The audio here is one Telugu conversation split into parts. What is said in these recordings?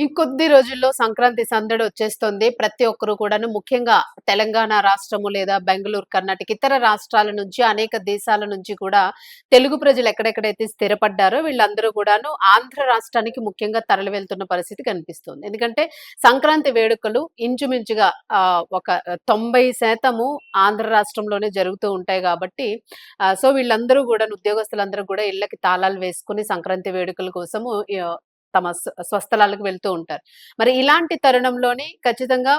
ఇంకొద్ది రోజుల్లో సంక్రాంతి సందడి వచ్చేస్తుంది. ప్రతి ఒక్కరు కూడాను ముఖ్యంగా తెలంగాణ రాష్ట్రము లేదా బెంగుళూరు, కర్ణాటక ఇతర రాష్ట్రాల నుంచి అనేక దేశాల నుంచి కూడా తెలుగు ప్రజలు ఎక్కడెక్కడైతే స్థిరపడ్డారో వీళ్ళందరూ కూడాను ఆంధ్ర రాష్ట్రానికి ముఖ్యంగా తరలి వెళ్తున్న పరిస్థితి కనిపిస్తుంది. ఎందుకంటే సంక్రాంతి వేడుకలు ఇంచుమించుగా ఒక 90% ఆంధ్ర రాష్ట్రంలోనే జరుగుతూ ఉంటాయి కాబట్టి సో వీళ్ళందరూ కూడాను ఉద్యోగస్తులందరూ కూడా ఇళ్ళకి తాళాలు వేసుకొని సంక్రాంతి వేడుకల కోసము తమ స్వస్థలాలకు వెళ్తూ ఉంటారు. మరి ఇలాంటి తరుణంలోని ఖచ్చితంగా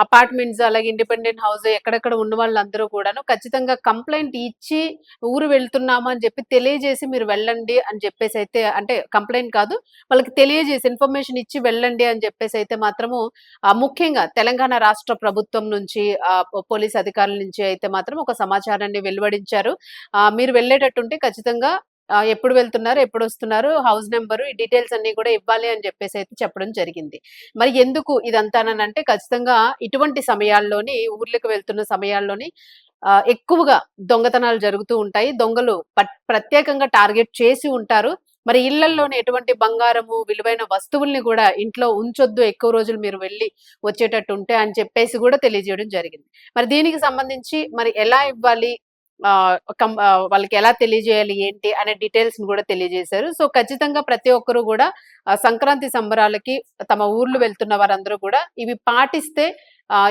అపార్ట్మెంట్స్ అలాగే ఇండిపెండెంట్ హౌస్ ఎక్కడెక్కడ ఉన్న వాళ్ళందరూ కూడాను ఖచ్చితంగా కంప్లెయింట్ ఇచ్చి ఊరు వెళ్తున్నాము అని చెప్పి తెలియజేసి మీరు వెళ్ళండి అని చెప్పేసి అయితే అంటే కంప్లెయింట్ కాదు వాళ్ళకి తెలియజేసి ఇన్ఫర్మేషన్ ఇచ్చి వెళ్ళండి అని చెప్పేసి అయితే మాత్రము ముఖ్యంగా తెలంగాణ రాష్ట్ర ప్రభుత్వం నుంచి పోలీస్ అధికారుల నుంచి అయితే మాత్రం ఒక సమాచారాన్ని వెలువడించారు. మీరు వెళ్ళేటట్టుంటే ఖచ్చితంగా ఎప్పుడు వెళ్తున్నారు? ఎప్పుడొస్తున్నారు? హౌస్ నంబరు ఈ డీటెయిల్స్ అన్నీ కూడా ఇవ్వాలి అని చెప్పేసి అయితే చెప్పడం జరిగింది. మరి ఎందుకు ఇదంతానంటే ఖచ్చితంగా ఇటువంటి సమయాల్లోని ఊర్లకు వెళ్తున్న సమయాల్లోని ఎక్కువగా దొంగతనాలు జరుగుతూ ఉంటాయి. దొంగలు ప్రత్యేకంగా టార్గెట్ చేసి ఉంటారు. మరి ఇళ్లల్లోనే ఎటువంటి బంగారము, విలువైన వస్తువుల్ని కూడా ఇంట్లో ఉంచొద్దు ఎక్కువ రోజులు మీరు వెళ్లి వచ్చేటట్టు ఉంటే అని చెప్పేసి కూడా తెలియజేయడం జరిగింది. మరి దీనికి సంబంధించి మరి ఎలా ఇవ్వాలి? వాళ్ళకి ఎలా తెలియజేయాలి ఏంటి అనే డీటెయిల్స్‌ని గూడా తెలియజేశారు. సో, ఖచ్చితంగా ప్రతి ఒక్కరు గూడా సంక్రాంతి సంబరాలకి తమ ఊర్లు వెళ్తున్న వారందరూ కూడా ఇవి పాటిస్తే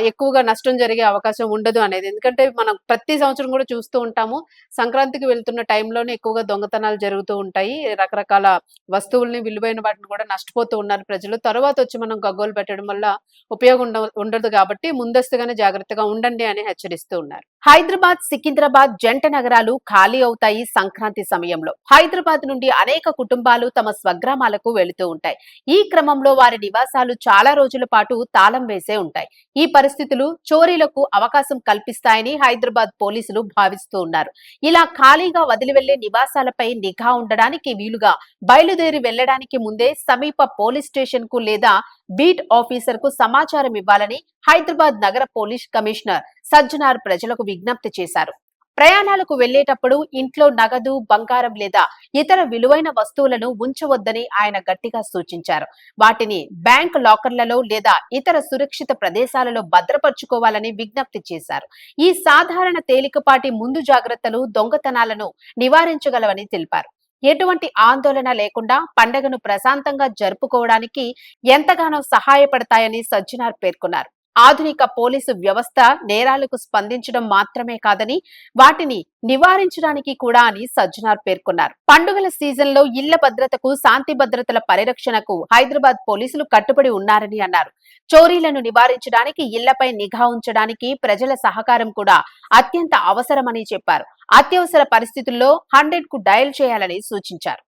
ఎక్కువగా నష్టం జరిగే అవకాశం ఉండదు అనేది. ఎందుకంటే మనం ప్రతి సంవత్సరం కూడా చూస్తూ ఉంటాము. సంక్రాంతికి వెళ్తున్న టైంలోనే ఎక్కువగా దొంగతనాలు జరుగుతూ ఉంటాయి. రకరకాల వస్తువుల్ని, విలువైన వాటిని కూడా నష్టపోతూ ఉన్నారు ప్రజలు. తరువాతొచ్చి మనం గగ్గోలు పెట్టడం వల్ల ఉపయోగం ఉండదు కాబట్టి ముందస్తుగానే జాగ్రత్తగా ఉండండి అని హెచ్చరిస్తూ ఉన్నారు. హైదరాబాద్, సికింద్రాబాద్ జంట నగరాలు ఖాళీ అవుతాయి సంక్రాంతి సమయంలో. హైదరాబాద్ నుండి అనేక కుటుంబాలు తమ స్వగ్రామాలకు వెళుతూ ఉంటాయి. ఈ క్రమంలో వారి నివాసాలు చాలా రోజుల పాటు తాళం వేసే ఉంటాయి. ఈ పరిస్థితులు చోరీలకు అవకాశం కల్పిస్తాయని హైదరాబాద్ పోలీసులు భావిస్తూ ఉన్నారు. ఇలా ఖాళీగా వదిలి వెళ్లే నివాసాలపై నిఘా ఉండడానికి వీలుగా బయలుదేరి వెళ్లడానికి ముందే సమీప పోలీస్ స్టేషన్ కు లేదా బీట్ ఆఫీసర్ కు సమాచారం ఇవ్వాలని హైదరాబాద్ నగర పోలీస్ కమిషనర్ సజ్జనార్ ప్రజలకు విజ్ఞప్తి చేశారు. ప్రయాణాలకు వెళ్లేటప్పుడు ఇంట్లో నగదు, బంగారం లేదా ఇతర విలువైన వస్తువులను ఉంచవద్దని ఆయన గట్టిగా సూచించారు. వాటిని బ్యాంక్ లాకర్లలో లేదా ఇతర సురక్షిత ప్రదేశాలలో భద్రపరుచుకోవాలని విజ్ఞప్తి చేశారు. ఈ సాధారణ తేలికపాటి ముందు జాగ్రత్తలు దొంగతనాలను నివారించగలవని తెలిపారు. ఎటువంటి ఆందోళన లేకుండా పండుగను ప్రశాంతంగా జరుపుకోవడానికి ఎంతగానో సహాయపడతాయని సజ్జనార్ పేర్కొన్నారు. ఆధునిక పోలీసు వ్యవస్థ నేరాలకు స్పందించడం మాత్రమే కాదని వాటిని నివారించడానికి కూడా అని సజ్జనార్ పేర్కొన్నారు. పండుగల సీజన్ లో ఇళ్ల భద్రతకు, శాంతి భద్రతల పరిరక్షణకు హైదరాబాద్ పోలీసులు కట్టుబడి ఉన్నారని అన్నారు. చోరీలను నివారించడానికి ఇళ్లపై నిఘా ఉంచడానికి ప్రజల సహకారం కూడా అత్యంత అవసరమని చెప్పారు. అత్యవసర పరిస్థితుల్లో 100 కు డయల్ చేయాలని సూచించారు.